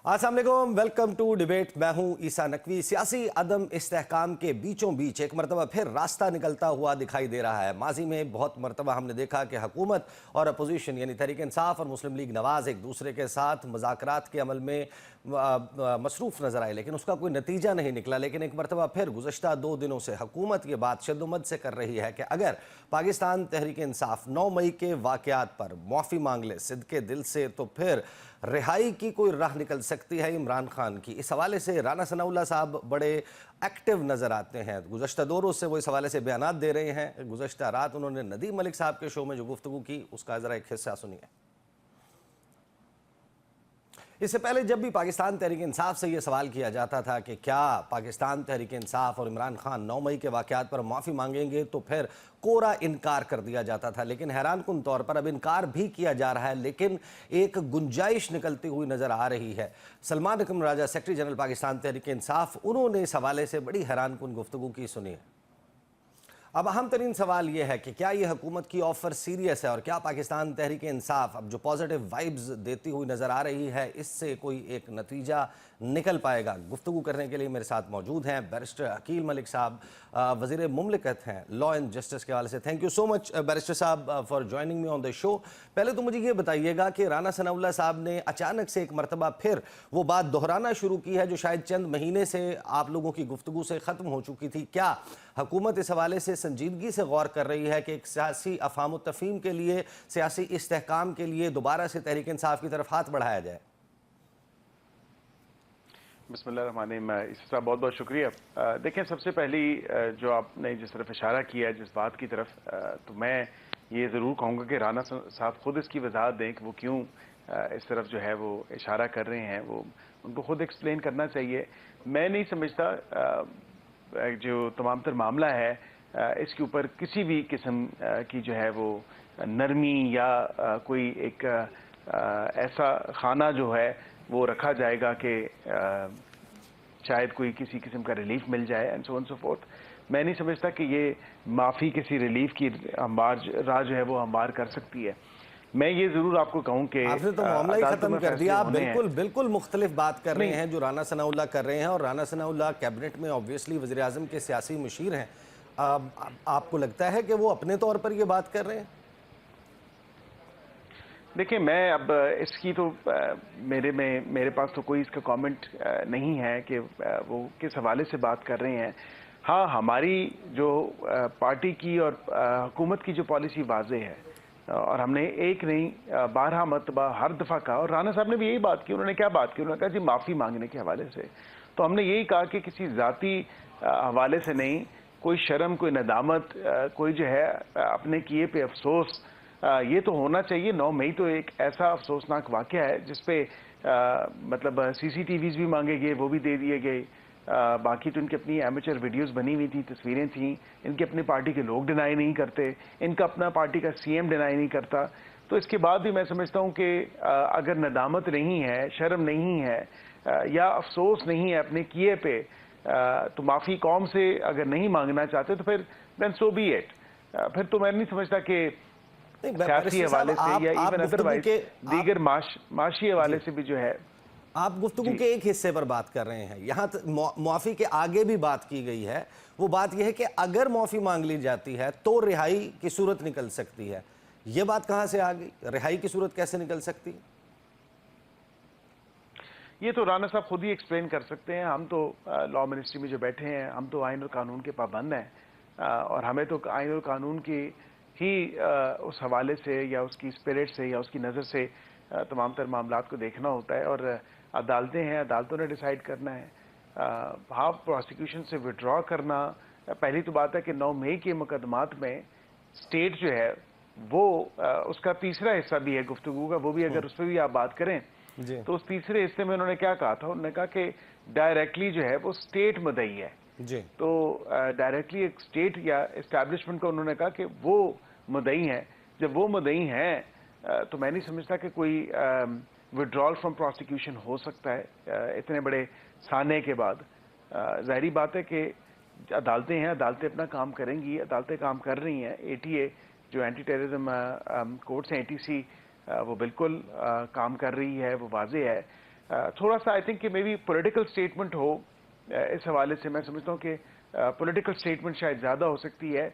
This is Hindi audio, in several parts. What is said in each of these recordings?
अस्सलाम वालेकुम, वेलकम टू डिबेट। मैं हूं ईसा नकवी। सियासी अदम इस्तेहकाम के बीचों बीच एक मरतबा फिर रास्ता निकलता हुआ दिखाई दे रहा है। माजी में बहुत मरतबा हमने देखा कि हुकूमत और अपोजिशन यानी तहरीक इंसाफ और मुस्लिम लीग नवाज़ एक दूसरे के साथ मुज़ाकरात के अमल में मसरूफ़ नज़र आए, लेकिन उसका कोई नतीजा नहीं निकला। लेकिन एक मरतबा फिर गुज़श्ता 2 दिनों से हुकूमत ये बात शद्दुमद से कर रही है कि अगर पाकिस्तान तहरीक इंसाफ 9 मई के वाक़यात पर मुआफ़ी मांग ले सिद्क़े दिल से, तो फिर रिहाई की कोई राह निकल सकती है इमरान खान की। इस हवाले से राना सनाउल्लाह साहब बड़े एक्टिव नज़र आते हैं। गुज़श्ता 2 रोज़ से वो इस हवाले से बयानात दे रहे हैं। गुज़श्ता रात उन्होंने नदीम मलिक साहब के शो में जो गुफ्तगू की, उसका ज़रा एक हिस्सा सुनिए। इससे पहले जब भी पाकिस्तान तहरीक इंसाफ से यह सवाल किया जाता था कि क्या पाकिस्तान तहरीक इंसाफ और इमरान खान 9 मई के वाक़यात पर माफ़ी मांगेंगे, तो फिर कोरा इनकार कर दिया जाता था। लेकिन हैरानकुन तौर पर अब इनकार भी किया जा रहा है, लेकिन एक गुंजाइश निकलती हुई नज़र आ रही है। सलमान रकम राजा, सेक्रेटरी जनरल पाकिस्तान तहरीक इंसाफ, उन्होंने इस हवाले से बड़ी हैरानकुन गुफ्तगू की, सुनिए। अब अहम तरीन सवाल यह है कि क्या ये हुकूमत की ऑफर सीरियस है और क्या पाकिस्तान तहरीक इंसाफ अब जो पॉजिटिव वाइब्स देती हुई नज़र आ रही है, इससे कोई एक नतीजा निकल पाएगा। गुफ्तगू करने के लिए मेरे साथ मौजूद हैं बैरिस्टर अकील मलिक साहब, वज़ीर मुमलिकत हैं लॉ एंड जस्टिस के हवाले से। Thank you so much barrister साहब for joining me on the show. पहले तो मुझे ये बताइएगा कि राना सनाउल्लाह साहब ने अचानक से एक मरतबा फिर वो बात दोहराना शुरू की है जो शायद चंद महीने से आप लोगों की गुफ्तगू से ख़त्म हो चुकी थी। क्या हुकूमत इस हवाले से संजीदगी से गौर कर रही है कि एक सियासी अफ़ाम तफ़हीम के लिए, सियासी इस्तेहकाम के लिए दोबारा से तहरीक इंसाफ की तरफ हाथ बढ़ाया जाए? बिस्मिल्लाहिर्रहमानिर्रहीम। इसका बहुत बहुत शुक्रिया। देखें, सबसे पहली जो आपने जिस तरफ इशारा किया है, जिस बात की तरफ, तो मैं ये ज़रूर कहूँगा कि राना साहब खुद इसकी वजाहत दें कि वो क्यों इस तरफ जो है वो इशारा कर रहे हैं। वो उनको खुद एक्सप्लेन करना चाहिए। मैं नहीं समझता जो तमाम तर मामला है इसके ऊपर किसी भी किस्म की जो है वो नरमी या कोई एक ऐसा खाना जो है वो रखा जाएगा कि शायद कोई किसी किस्म का रिलीफ मिल जाए and so on so fourth. मैं नहीं समझता कि ये माफ़ी किसी रिलीफ की राह जो है वो हमवार कर सकती है। मैं ये जरूर आपको कहूं कि आपने तो मामला ही खत्म कर दिया। आप बिल्कुल मुख्तलिफ बात कर रहे हैं जो राना सनाउल्लाह कर रहे हैं, और राना सनाउल्लाह कैबिनेट में ऑब्वियसली वज़ीर आज़म के सियासी मुशीर हैं। आपको लगता है कि वो अपने तौर पर ये बात कर रहे हैं? देखिए, मैं अब इसकी तो मेरे पास तो कोई इसका कमेंट नहीं है कि वो किस हवाले से बात कर रहे हैं। हाँ, हमारी जो पार्टी की और हुकूमत की जो पॉलिसी वाज़े है, और हमने एक नहीं 12 मरतबा हर दफ़ा कहा, और राना साहब ने भी यही बात की। उन्होंने क्या बात की? उन्होंने कहा जी माफ़ी मांगने के हवाले से। तो हमने यही कहा कि किसी ज़ाती हवाले से नहीं, कोई शर्म, कोई नदामत, कोई जो है अपने किए पे अफसोस, ये तो होना चाहिए। 9 मई तो एक ऐसा अफसोसनाक वाक़या है जिसपे मतलब CCTVs भी मांगे गए, वो भी दे दिए गए। बाकी तो इनकी अपनी एमेचर वीडियोस बनी हुई थी, तस्वीरें थी। इनके अपनी पार्टी के लोग डिनाई नहीं करते, इनका अपना पार्टी का CM डिनाई नहीं करता। तो इसके बाद भी मैं समझता हूँ कि अगर नदामत नहीं है, शर्म नहीं है, या अफसोस नहीं है अपने किए पे, तो माफ़ी कौम से अगर नहीं मांगना चाहते तो फिर देन सो बी इट। फिर तो मैं नहीं समझता कि सियासी हवाले से या इवन अदरवाइज दीगर माशी हवाले से भी जो है। आप गुफ्तगू के एक हिस्से पर बात कर रहे हैं। यहाँ मुआफ़ी के आगे भी बात की गई है। वो बात यह है कि अगर मुआफ़ी मांग ली जाती है तो रिहाई की सूरत निकल सकती है। ये बात कहाँ से आ गई? रिहाई की सूरत कैसे निकल सकती है? ये तो राना साहब खुद ही एक्सप्लेन कर सकते हैं। हम तो लॉ मिनिस्ट्री में जो बैठे हैं, हम तो आइन और कानून के पाबंद हैं, और हमें तो आइन और कानून की ही उस हवाले से या उसकी स्पिरिट से या उसकी नज़र से तमाम तर मामलात को देखना होता है। और अदालतें हैं, अदालतों ने डिसाइड करना है। हाँ, प्रोसिक्यूशन से विड्रॉ करना पहली तो बात है कि 9 मई के मुकदमात में स्टेट जो है वो उसका तीसरा हिस्सा भी है गुफ्तगू का, वो भी अगर उस पर भी आप बात करें तो उस तीसरे हिस्से में उन्होंने क्या कहा था? उन्होंने कहा कि डायरेक्टली जो है वो स्टेट मुद्दई है जी। तो डायरेक्टली एक स्टेट या एस्टैब्लिशमेंट को उन्होंने कहा कि वो मुद्दई हैं। जब वो मुद्दई हैं तो मैं नहीं समझता कि कोई विड्रॉल फ्रॉम प्रोसिक्यूशन हो सकता है इतने बड़े साने के बाद। ज़ाहिरी बात है कि अदालतें हैं, अदालतें अपना काम करेंगी, अदालतें काम कर रही हैं। ATA जो एंटी टेररिज्म कोर्ट्स हैं, ATC, वो बिल्कुल काम कर रही है, वो वाज़े है। थोड़ा सा आई थिंक कि मे बी पॉलिटिकल स्टेटमेंट हो इस हवाले से। मैं समझता हूँ कि पॉलिटिकल स्टेटमेंट शायद ज़्यादा हो सकती है,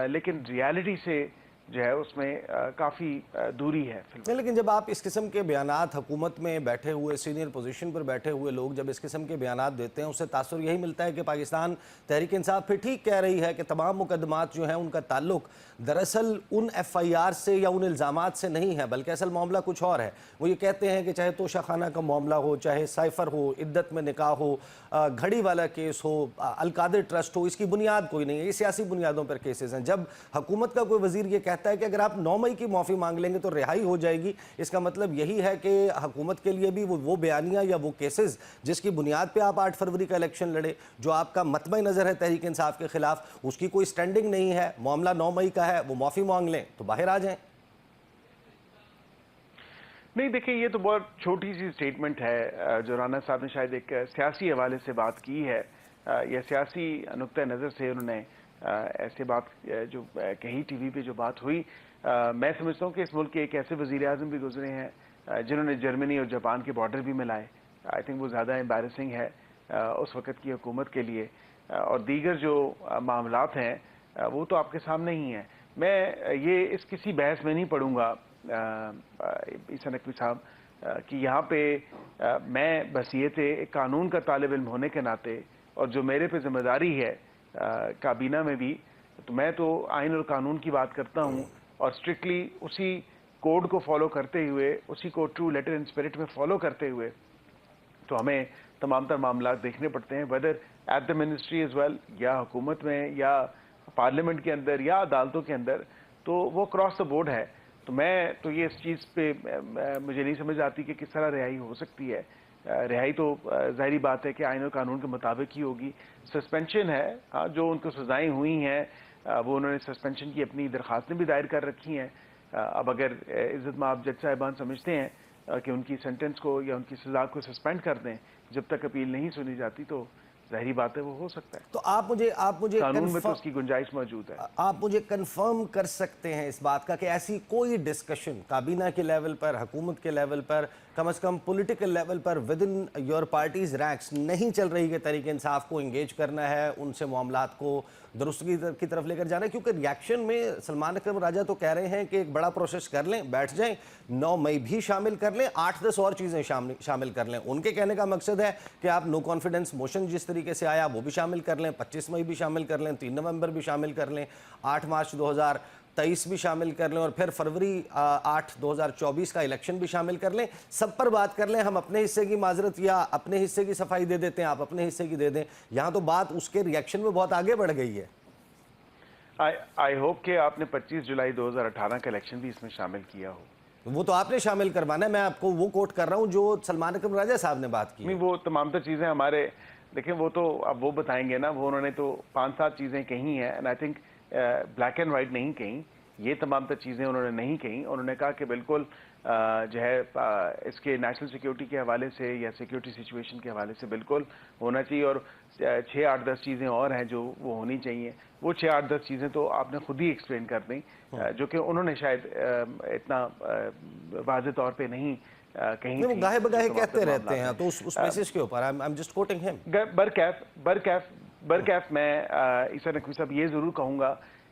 लेकिन रियलिटी से जो है उसमें काफ़ी दूरी है फिल्म। नहीं, लेकिन जब आप इस किस्म के बयानात हुकूमत में बैठे हुए सीनियर पोजीशन पर बैठे हुए लोग जब इस किस्म के बयानात देते हैं, उससे तासुर यही मिलता है कि पाकिस्तान तहरीक इंसाफ फिर ठीक कह रही है कि तमाम मुकदमात जो हैं उनका ताल्लुक दरअसल उन FIR से या उन इल्ज़ामात से नहीं है, बल्कि असल मामला कुछ और है। वो ये कहते हैं कि चाहे तोशाखाना का मामला हो, चाहे साइफर हो, इद्दत में निकाह हो, घड़ी वाला केस हो, अलकादिर ट्रस्ट हो, इसकी बुनियाद कोई नहीं है, ये सियासी बुनियादों पर केसेस हैं। जब हुकूमत का कोई वजीर ये कहता है कि अगर आप 9 मई की माफ़ी मांग लेंगे तो रिहाई हो जाएगी, इसका मतलब यही है कि हुकूमत के लिए भी वो बयानिया या वो केसेस जिसकी बुनियाद पे आप 8 फरवरी का इलेक्शन लड़े, जो आपका मतबा नज़र है तहरीक इंसाफ के खिलाफ, उसकी कोई स्टैंडिंग नहीं है, मामला 9 मई का है, वो माफ़ी मांग लें तो बाहर आ जाएं। नहीं, देखिए ये तो बहुत छोटी सी स्टेटमेंट है जो राना साहब ने शायद एक सियासी हवाले से बात की है, या सियासी नुक्ता नज़र से उन्होंने ऐसे बात जो कही टीवी पे जो बात हुई। मैं समझता हूँ कि इस मुल्क के एक ऐसे वज़ीर आज़म भी गुजरे हैं जिन्होंने जर्मनी और जापान के बॉर्डर भी मिलाए। आई थिंक वो ज़्यादा एम्बैरेसिंग है उस वक़्त की हुकूमत के लिए, और दीगर जो मामलात हैं वो तो आपके सामने ही हैं। मैं ये इस किसी बहस में नहीं पढ़ूंगा ईसा नकवी साहब कि यहाँ पे मैं बसीयत एक कानून का तालिब इल्म होने के नाते और जो मेरे पे जिम्मेदारी है काबीना में भी, तो मैं तो आइन और कानून की बात करता हूँ और स्ट्रिक्टली उसी कोड को फॉलो करते हुए, उसी को ट्रू लेटर एंड स्पिरिट में फॉलो करते हुए तो हमें तमाम तर मामला देखने पड़ते हैं, whether at the ministry as well, या हुकूमत में, या पार्लियामेंट के अंदर, या अदालतों के अंदर, तो वो क्रॉस द बोर्ड है। तो मैं तो ये इस चीज़ पे मुझे नहीं समझ आती कि किस तरह रिहाई हो सकती है। रिहाई तो ज़ाहिरी बात है कि आइन और कानून के मुताबिक ही होगी। सस्पेंशन है, हाँ, जो उनको सजाएं हुई हैं वो उन्होंने सस्पेंशन की अपनी दरख्वास्तें भी दायर कर रखी हैं। अब अगर इज़्ज़त माब जज साहिबान समझते हैं कि उनकी सेंटेंस को या उनकी सज़ा को सस्पेंड कर दें जब तक अपील नहीं सुनी जाती, तो ज़ाहिरी बात है वो हो सकता है। तो आप मुझे कानून में तो उसकी गुंजाइश मौजूद है। आप मुझे कंफर्म कर सकते हैं इस बात का कि ऐसी कोई डिस्कशन काबीना के लेवल पर, हुकूमत के लेवल पर, कम से कम पॉलिटिकल लेवल पर with in your parties ranks नहीं चल रही कि तहरीक इंसाफ को इंगेज करना है, उनसे मामलात को दुरुस्तगी की तरफ लेकर जाना है? क्योंकि रिएक्शन में सलमान अकरम राजा तो कह रहे हैं कि एक बड़ा प्रोसेस कर लें, बैठ जाएं, 9 मई भी शामिल कर लें, 8-10 और चीज़ें शामिल कर लें। उनके कहने का मकसद है कि आप नो कॉन्फिडेंस मोशन जिस तरीके से आया वो भी शामिल कर लें, 25 मई भी शामिल कर लें, 3 नवंबर भी शामिल कर लें, 8 मार्च 2023 भी शामिल कर लें, और फिर फरवरी 8 2024 का इलेक्शन भी शामिल कर लें। सब पर बात कर लें, हम अपने हिस्से की माजरत या अपने हिस्से की सफाई दे देते हैं, आप अपने हिस्से की दे दें। यहाँ तो बात उसके रिएक्शन में बहुत आगे बढ़ गई है। आई होप कि आपने 25 जुलाई 2018 का इलेक्शन भी इसमें शामिल किया हो। वो तो आपने शामिल करवाना है, मैं आपको वो कोट कर रहा हूँ जो सलमान अकरम राजा साहब ने बात की। नहीं, वो तमाम तर चीज़ें हमारे, देखें वो तो अब वो बताएंगे ना, वो उन्होंने तो 5-7 चीज़ें कही हैं, and I think black and white नहीं कही, ये तमाम तर चीज़ें उन्होंने नहीं कही। उन्होंने कहा कि बिल्कुल जो है इसके नेशनल सिक्योरिटी के हवाले से या सिक्योरिटी सिचुएशन के हवाले से बिल्कुल होना चाहिए, और 6-8-10 चीज़ें और हैं जो वो होनी चाहिए। वो 6-8-10 चीज़ें तो आपने खुद ही एक्सप्लेन कर दी, जो कि उन्होंने शायद इतना वाज़ेह तौर पे नहीं कहीं वो गाहे बगाहे कहते रहते हैं, तो उस मैसेज के ऊपर I am just quoting him. बरकैफ मैं ईसा नकवी साहब ये ज़रूर कहूँगा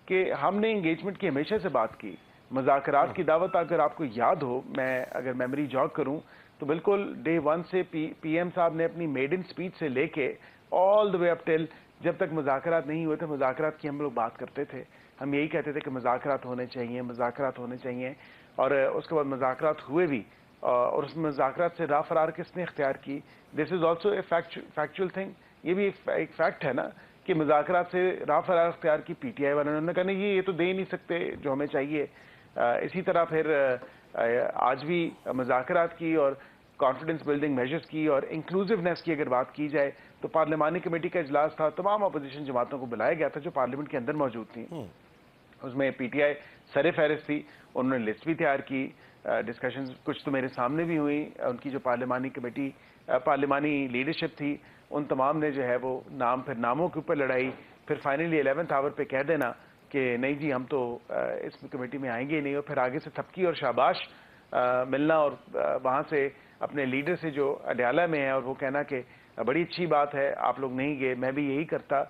कि हमने इंगेजमेंट की हमेशा से बात की, मुज़ाकरात की दावत अगर आपको याद हो, मैं अगर मेमोरी जॉग करूँ तो बिल्कुल डे 1 से PM साहब ने अपनी मेडन स्पीच से लेके all the way up till जब तक मुज़ाकरात नहीं हुए थे, मुज़ाकरात की हम लोग बात करते थे। हम यही कहते थे कि मुज़ाकरात होने चाहिए, मुज़ाकरात होने चाहिए, और उसके बाद मुज़ाकरात हुए भी, और उस मुज़ाकरात से राह फरार किसने इख्तियार की? This is also a factual thing. ये भी एक फैक्ट है ना कि मुज़ाकरात से राह फरार इख्तियार की PTI वालों ने, उन्होंने कहा नहीं ये तो दे ही नहीं सकते जो हमें चाहिए। इसी तरह फिर आज भी मुज़ाकरात की और कॉन्फिडेंस बिल्डिंग मेजर्स की और इंक्लूसिवनेस की अगर बात की जाए तो पार्लिमानी कमेटी का इजलास था, तमाम अपोजिशन जमातों को बुलाया गया था जो पार्लियामेंट के अंदर मौजूद थी। उसमें PTI सरे फहरिस्त थी, उन्होंने लिस्ट भी तैयार की, डिस्कशंस कुछ तो मेरे सामने भी हुई, उनकी जो पार्लिमानी कमेटी पार्लिमानी लीडरशिप थी उन तमाम ने जो है वो फिर नामों के ऊपर लड़ाई, फिर फाइनली 11th आवर पे कह देना कि नहीं जी हम तो इस कमेटी में आएंगे ही नहीं, और फिर आगे से थपकी और शाबाश मिलना, और वहाँ से अपने लीडर से जो अडयाला में है और वो कहना कि बड़ी अच्छी बात है आप लोग नहीं गए, मैं भी यही करता,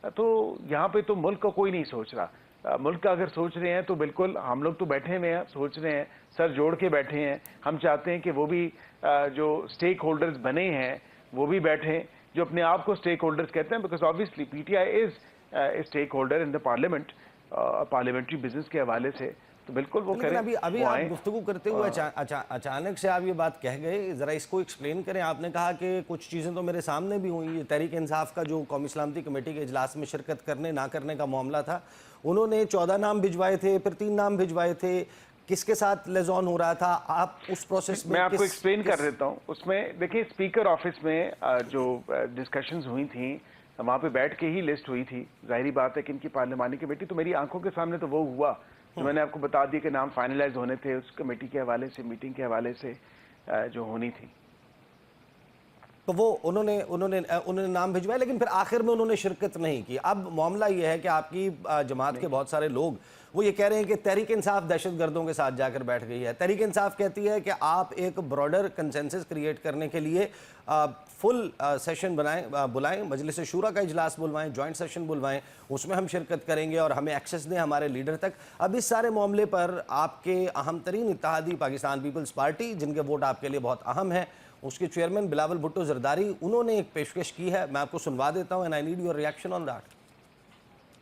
तो यहाँ पे तो मुल्क का कोई नहीं सोच रहा। मुल्क का अगर सोच रहे हैं तो बिल्कुल हम लोग तो बैठे हुए हैं, सोच रहे हैं, सर जोड़ के बैठे हैं। हम चाहते हैं कि वो भी जो स्टेक होल्डर्स बने हैं वो भी बैठें, जो अपने आप को स्टेक होल्डर्स कहते हैं, because obviously PTI is stakeholder in the parliament, parliamentary business के हवाले से, तो बिल्कुल वो लेकिन करें। अभी वो आप आएं। गुफ्तगू करते हुए अचानक से आप ये बात कह गए, ज़रा इसको एक्सप्लेन करें। आपने कहा कि कुछ चीज़ें तो मेरे सामने भी हुई। तहरीक इंसाफ का जो कौमी सलामती कमेटी के इजलास में शिरकत करने ना करने का मामला था, उन्होंने 14 नाम भिजवाए थे, फिर 3 नाम भिजवाए थे। किसके साथ लेजॉन हो रहा था, आप उस प्रोसेस में मैं आपको एक्सप्लेन कर देता हूँ। उसमें देखिए, स्पीकर ऑफिस में जो डिस्कशंस हुई थी, वहाँ पे बैठ के ही लिस्ट हुई थी। जाहिर बात है कि इनकी पार्लिमानी कमेटी, तो मेरी आंखों के सामने तो वो हुआ जो मैंने आपको बता दिया कि नाम फाइनलाइज होने थे उस कमेटी के हवाले से, मीटिंग के हवाले से जो होनी थी। तो वो उन्होंने नाम भिजवाए, लेकिन फिर आखिर में उन्होंने शिरकत नहीं की। अब मामला ये है कि आपकी जमात के बहुत सारे लोग वो ये कह रहे हैं कि तहरीक इंसाफ दहशतगर्दों के साथ जाकर बैठ गई है। तहरीक इंसाफ कहती है कि आप एक ब्रॉडर कंसेंसस क्रिएट करने के लिए फुल सेशन बुलाएं, मजलिस शूरा का इजलास बुलवाएं, जॉइंट सेशन बुलवाएं, उसमें हम शिरकत करेंगे और हमें एक्सेस दें हमारे लीडर तक। अब इस सारे मामले पर आपके अहम तरीन इत्तेहादी पाकिस्तान पीपल्स पार्टी, जिनके वोट आपके लिए बहुत अहम है, उसके चेयरमैन बिलावल भुट्टो जरदारी, उन्होंने एक पेशकश की है। मैं आपको सुनवा देता हूं and I need your reaction on that.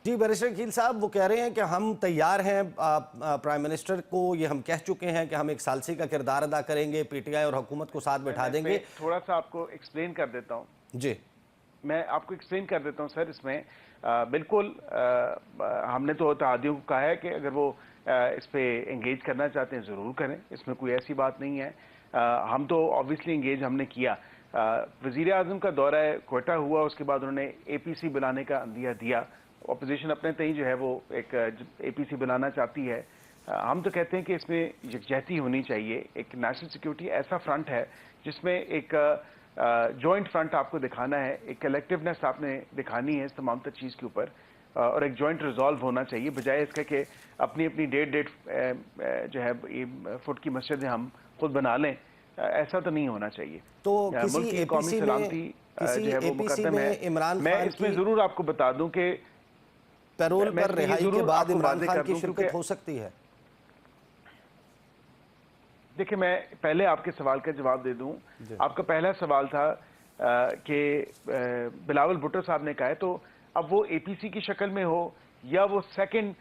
जी बैरिस्टर खील साहब, वो कह रहे हैं कि हम तैयार हैं, प्राइम मिनिस्टर को ये हम कह चुके हैं कि हम एक सालसी का किरदार अदा करेंगे, पीटीआई और हुकूमत को साथ बैठा देंगे। थोड़ा सा आपको एक्सप्लेन कर देता हूँ। जी मैं आपको एक्सप्लेन कर देता हूँ सर। इसमें बिल्कुल हमने तो इत्तेहादियों को कहा है कि अगर वो इस पे एंगेज करना चाहते हैं ज़रूर करें, इसमें कोई ऐसी बात नहीं है। हम तो ऑब्वियसली एंगेज हमने किया। वज़ीर आज़म का दौरा क्वेटा हुआ, उसके बाद उन्होंने एपीसी बुलाने का अंदिया दिया। अपोजिशन अपने तय जो है वो एक एपीसी बुलाना चाहती है। हम तो कहते हैं कि इसमें यकजहती होनी चाहिए। एक नेशनल सिक्योरिटी ऐसा फ्रंट है जिसमें एक जॉइंट फ्रंट आपको दिखाना है, एक कलेक्टिवनेस आपने दिखानी है इस तमाम तर चीज़ के ऊपर, और एक जॉइंट रिजॉल्व होना चाहिए, बजाय इसके कि अपनी अपनी डेढ़ जो है ये फुट की मस्जिदें हम खुद बना लें। ऐसा तो नहीं होना चाहिए। तो मुल्क की कौमी सलामती जो है वो मुकद्दम है। इमरान मैं खान इसमें की ज़रूर आपको बता दूं कि पैरोल मैं पर इसमें ये रिहाई के ज़रूर बाद आपको इमरान वादे खान कर की दूं, शिरकत क्योंकि हो सकती है। देखिए, मैं पहले आपके सवाल का जवाब दे दूं। आपका पहला सवाल था कि बिलावल भुट्टो साहब ने कहा है, तो अब वो एपीसी की शक्ल में हो या वो सेकंड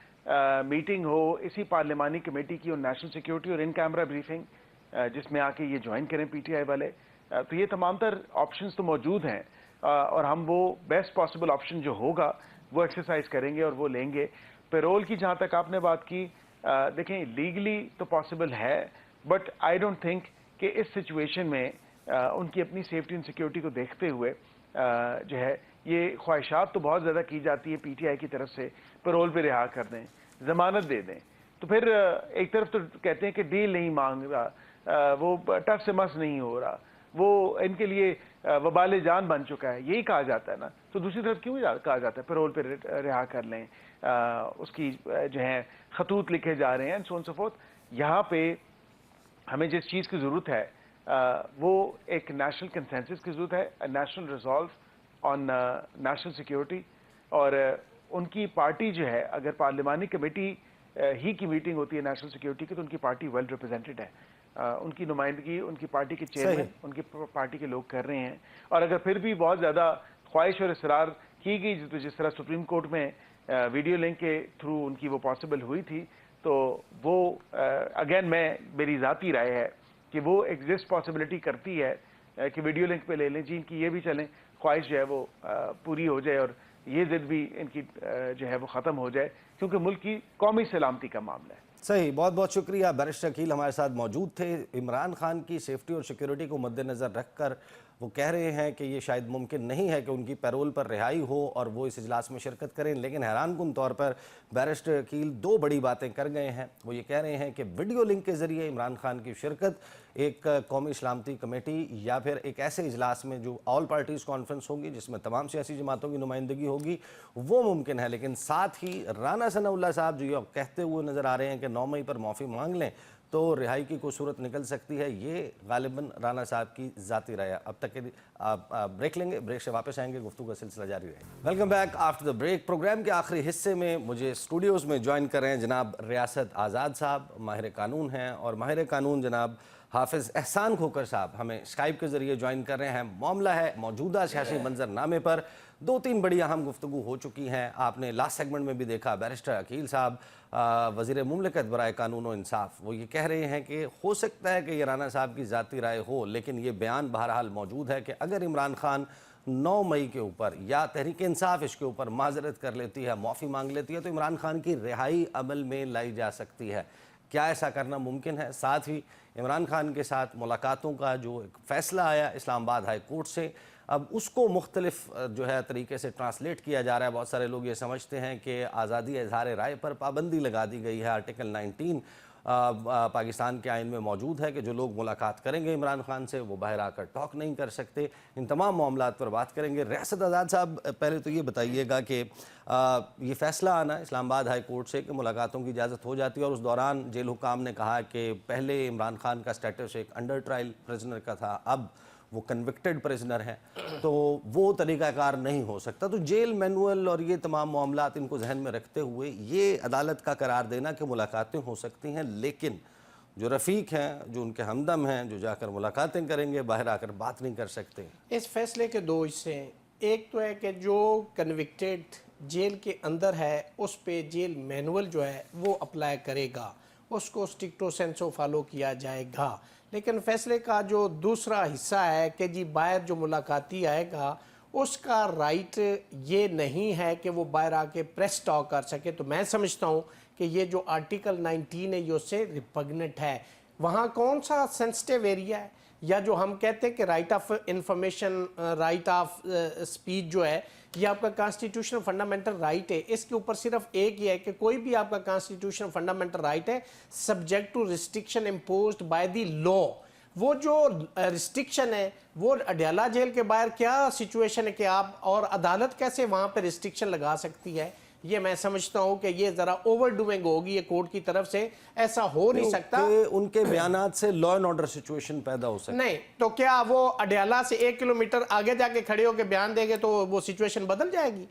मीटिंग हो इसी पार्लिमानी कमेटी की और नेशनल सिक्योरिटी और इन कैमरा ब्रीफिंग जिसमें आके ये ज्वाइन करें पीटीआई वाले, तो ये तमाम तर ऑप्शंस तो मौजूद हैं, और हम वो बेस्ट पॉसिबल ऑप्शन जो होगा वो एक्सरसाइज करेंगे और वो लेंगे। पेरोल की जहाँ तक आपने बात की, देखें लीगली तो पॉसिबल है, बट आई डोंट थिंक कि इस सिचुएशन में उनकी अपनी सेफ्टी एंड सिक्योरिटी को देखते हुए जो है ये ख्वाहिशात तो बहुत ज़्यादा की जाती है पीटीआई की तरफ से, पेरोल पे रिहा कर दें, जमानत दे दें, तो फिर एक तरफ तो कहते हैं कि डील नहीं मांग रहा, वो टफ से मस नहीं हो रहा, वो इनके लिए वबाल जान बन चुका है, यही कहा जाता है ना। तो दूसरी तरफ क्यों कहा जाता है पेरोल पे रिहा कर लें, उसकी जो है खतूत लिखे जा रहे हैं and so on so fourth. यहाँ पे हमें जिस चीज़ की ज़रूरत है वो एक नेशनल कंसेंसस की ज़रूरत है, national resolve on national security. और उनकी पार्टी जो है, अगर पार्लिमानी कमेटी ही की मीटिंग होती है नेशनल सिक्योरिटी की, तो उनकी पार्टी वेल रिप्रेजेंटेड है। उनकी नुमाइंदगी उनकी पार्टी के चेयरमैन, उनकी पार्टी के लोग कर रहे हैं। और अगर फिर भी बहुत ज़्यादा ख्वाहिश और इसरार की गई, तो जिस तरह सुप्रीम कोर्ट में वीडियो लिंक के थ्रू उनकी वो पॉसिबल हुई थी, तो वो अगेन मेरी ज़ाती राय है कि वो एग्जिस्ट पॉसिबिलिटी करती है कि वीडियो लिंक पे ले लें जी, इनकी ये भी चलें, ख्वाहिश जो है वो पूरी हो जाए और ये जिद भी इनकी जो है वो ख़त्म हो जाए, क्योंकि मुल्क की कौमी सलामती का मामला है। सही, बहुत बहुत शुक्रिया। बैरिस्टर अकील हमारे साथ मौजूद थे। इमरान खान की सेफ्टी और सिक्योरिटी को मद्देनज़र रखकर वो कह रहे हैं कि ये शायद मुमकिन नहीं है कि उनकी पैरोल पर रिहाई हो और वो इस इजलास में शिरकत करें, लेकिन हैरानकुन तौर पर बैरिस्टर अकील दो बड़ी बातें कर गए हैं। वो ये कह रहे हैं कि वीडियो लिंक के ज़रिए इमरान खान की शिरकत एक कौमी सलामती कमेटी या फिर एक ऐसे इजलास में जो ऑल पार्टीज़ कॉन्फ्रेंस होगी जिसमें तमाम सियासी जमातों की नुमाइंदगी होगी, वो मुमकिन है। लेकिन साथ ही राना सनाउल्लाह साहब जो ये कहते हुए नज़र आ रहे हैं कि 9 मई पर माफ़ी मांग लें, तो रिहाई की कोई सूरत निकल सकती है। ये गालिबन राना साहब की ज़ाती राय है। अब तक के लिए आप ब्रेक लेंगे, ब्रेक से वापस आएंगे, गुफ्तगू का सिलसिला जारी रहेगा। Welcome back after the break. Programme के आखिरी हिस्से में मुझे स्टूडियोज़ में ज्वाइन कर रहे हैं जनाब रियासत आज़ाद साहब, माहिर कानून हैं, और माहिर कानून जनाब हाफिज़ एहसान खोकर साहब हमें स्काइप के ज़रिए ज्वाइन कर रहे हैं। मामला है मौजूदा सियासी मंजरनामे पर। 2-3 बड़ी अहम गुफ्तगू हो चुकी हैं। आपने लास्ट सेगमेंट में भी देखा, बैरिस्टर अकील साहब वज़ीर मुमलिकत बराए कानून और इंसाफ, वो ये कह रहे हैं कि हो सकता है कि ये राना साहब की ज़ाती राय हो, लेकिन ये बयान बहरहाल मौजूद है कि अगर इमरान खान 9 मई के ऊपर या तहरीक इंसाफ इसके ऊपर माजरत कर लेती है, माफ़ी मांग लेती है, तो इमरान खान की रिहाई अमल में लाई जा सकती है। क्या ऐसा करना मुमकिन है? साथ ही इमरान खान के साथ मुलाकातों का जो एक फ़ैसला आया इस्लामाबाद हाई कोर्ट से, अब उसको मुख्तलिफ जो है तरीके से ट्रांसलेट किया जा रहा है। बहुत सारे लोग ये समझते हैं कि आज़ादी इज़हार राय पर पाबंदी लगा दी गई है। आर्टिकल 19 पाकिस्तान के आइन में मौजूद है कि जो लोग मुलाकात करेंगे इमरान खान से वो बाहर आकर टॉक नहीं कर सकते। इन तमाम मामलात पर बात करेंगे। रियासत आज़ाद साहब, पहले तो ये बताइएगा कि ये फ़ैसला आना इस्लामाबाद हाई कोर्ट से कि मुलाकातों की इजाज़त हो जाती है, और उस दौरान जेल हुकाम ने कहा कि पहले इमरान खान का स्टेटस एक अंडर ट्रायल प्रिजनर का था, अब वो कन्विक्टेड प्रिजनर हैं, तो वो तरीक़ाकार नहीं हो सकता। तो जेल मैनुअल और ये तमाम मामलात इनको जहन में रखते हुए ये अदालत का करार देना कि मुलाकातें हो सकती हैं, लेकिन जो रफ़ीक हैं, जो उनके हमदम हैं, जो जाकर मुलाकातें करेंगे, बाहर आकर बात नहीं कर सकते। इस फैसले के दो हिस्से हैं। एक तो है कि जो कन्विक्टेड जेल के अंदर है उस पे जेल मैनुअल जो है वो अप्लाई करेगा, उसको स्ट्रिक्टो सेंसो फॉलो किया जाएगा। लेकिन फैसले का जो दूसरा हिस्सा है कि जी बाहर जो मुलाकाती आएगा उसका राइट ये नहीं है कि वो बाहर आके प्रेस टॉक कर सके। तो मैं समझता हूँ कि ये जो आर्टिकल 19 है ये उससे रिपग्नेंट है। वहाँ कौन सा सेंसिटिव एरिया है, या जो हम कहते हैं कि right of information, right of speech जो है ये आपका कॉन्स्टिट्यूशनल फंडामेंटल राइट है। इसके ऊपर सिर्फ एक ही है कि कोई भी आपका कॉन्स्टिट्यूशनल फंडामेंटल राइट है subject to restriction imposed by the law. वो जो रिस्ट्रिक्शन है वो अडयाला जेल के बाहर क्या सिचुएशन है कि आप, और अदालत कैसे वहाँ पे रिस्ट्रिक्शन लगा सकती है, ये मैं समझता हूँ कि ये ज़रा ओवर डूइंग होगी ये कोर्ट की तरफ से। ऐसा हो नहीं सकता। उनके बयानात से लॉ एंड ऑर्डर सिचुएशन पैदा हो सकती नहीं तो क्या वो अडयाला से 1 किलोमीटर आगे जाके खड़े होकर बयान देंगे तो वो सिचुएशन बदल जाएगी?